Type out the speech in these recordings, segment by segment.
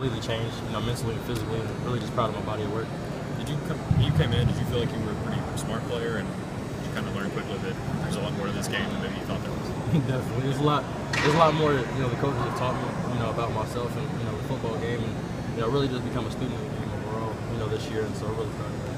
Completely changed, mentally and physically, and really just proud of my body of work. When you came in, did you feel like you were a pretty smart player, and did you kind of learn quickly that there's a lot more to this game than maybe you thought there was? Definitely, there's a lot more. The coaches have taught me, about myself and the football game, and really just become a student of the game overall, this year, and so I'm really proud of that.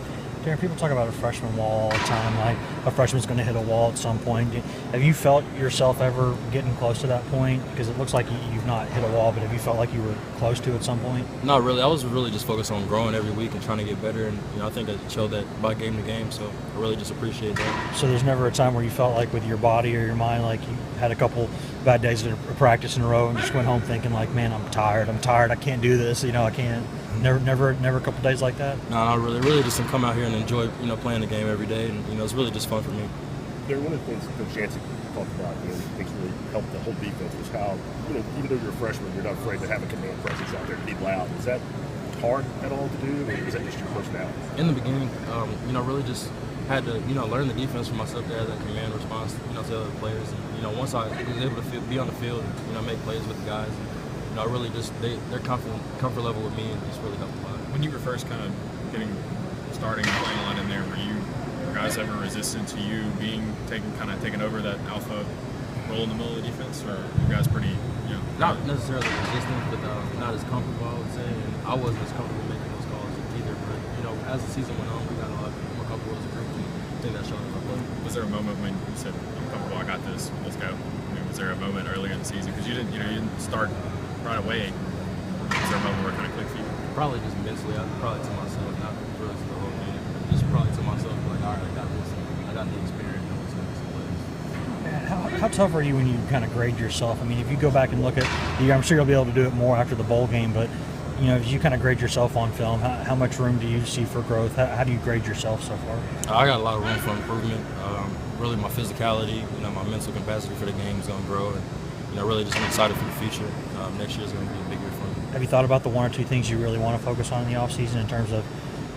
Darrin, people talk about a freshman wall all the time, like a freshman's going to hit a wall at some point. Have you felt yourself ever getting close to that point? Because it looks like you've not hit a wall, but have you felt like you were close to at some point? Not really. I was really just focused on growing every week and trying to get better, and I think I showed that by game to game, so I really just appreciate that. So there's never a time where you felt like with your body or your mind, like you had a couple bad days of practice in a row and just went home thinking like, man, I'm tired, I can't do this, I can't. Never a couple days like that? No, not really. Really just to come out here and enjoy, playing the game every day, and it's really just fun for me. Darrin, one of the things Coach Jansen talked about, he thinks really helped the whole defense was how, even though you're a freshman, you're not afraid to have a command presence out there to be loud. Is that hard at all to do, or is that just your personality? In the beginning, really just had to, learn the defense for myself to have that command response, to other players. And, once I was able to be on the field and, make plays with the guys, and, really just their comfort level with me and just really helped a lot. When you were first kind of starting and playing a lot in there, were guys ever resistant to you taking over that alpha role in the middle of the defense, or you guys pretty, Not necessarily resistant, but not as comfortable, I would say. And I wasn't as comfortable making those calls either. But as the season went on, we got a lot more comfortable as a group, and I think that showed in our play. Was there a moment when you said, "I'm comfortable, I got this, let's go"? Was there a moment earlier in the season, because you didn't start right away? Was there a moment where it kind of clicked for you? Probably just mentally. I probably to myself, not really to the whole game, but just probably to myself, like, all right, I got this. I got the experience. How tough are you when you kind of grade yourself? I mean, if you go back and look at, I'm sure you'll be able to do it more after the bowl game, but if you kind of grade yourself on film, how much room do you see for growth? How do you grade yourself so far? I got a lot of room for improvement. Really, my physicality, my mental capacity for the game is going to grow, and really just I'm excited for the future. Next year is going to be a big year for me. Have you thought about the one or two things you really want to focus on in the offseason in terms of,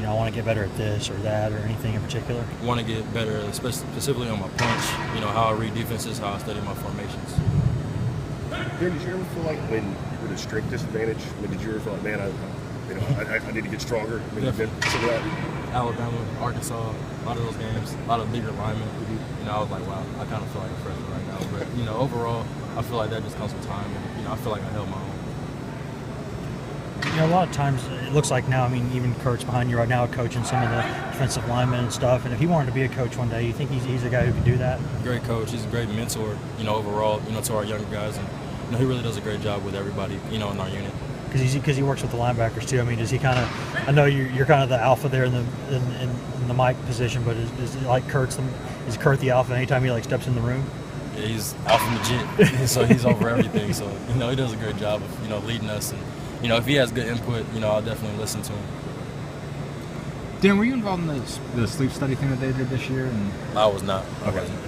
I want to get better at this or that or anything in particular? I want to get better, specifically on my punch, how I read defenses, how I study my formations. Darrin, did you ever feel like when you were at a strength disadvantage, did you ever feel like, man, I need to get stronger? Alabama, Arkansas, a lot of those games, a lot of bigger linemen. I was like, wow, I kind of feel like a freshman right now. But, overall, I feel like that just comes with time. And, I feel like I held my own. A lot of times it looks like now, even Kurt's behind you right now coaching some of the defensive linemen and stuff. And if he wanted to be a coach one day, you think he's a guy who can do that? Great coach. He's a great mentor, overall, to our younger guys. And, he really does a great job with everybody, in our unit. Because he works with the linebackers too. Does he kind of? I know you're kind of the alpha there in the mic position, but is like is Kurt the alpha anytime he steps in the room? Yeah, he's alpha legit. So he's over everything. So he does a great job of leading us, and if he has good input, I'll definitely listen to him. Dan, were you involved in the sleep study thing that they did this year? I was not. Okay. I wasn't.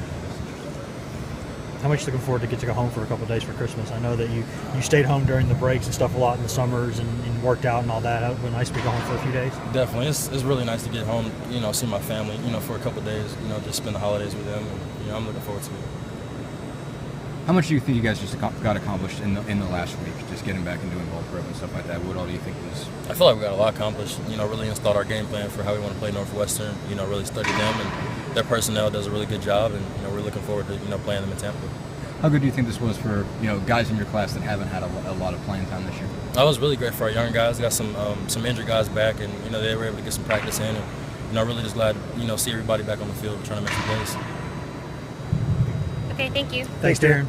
How much looking forward to get to go home for a couple of days for Christmas? I know that you stayed home during the breaks and stuff a lot in the summers and worked out and all that. It would be nice to be home for a few days. Definitely. It's really nice to get home, see my family, for a couple of days, just spend the holidays with them. And, I'm looking forward to it. How much do you think you guys just got accomplished in the last week, just getting back and doing ball prep and stuff like that? What all do you think was? I feel like we got a lot accomplished. Really installed our game plan for how we want to play Northwestern. Really studied them, and their personnel does a really good job, and we're looking forward to playing them in Tampa. How good do you think this was for guys in your class that haven't had a lot of playing time this year? That was really great for our young guys. We got some injured guys back, and they were able to get some practice in, and really just glad see everybody back on the field trying to make some plays. Okay, thank you. Thanks, Darrin.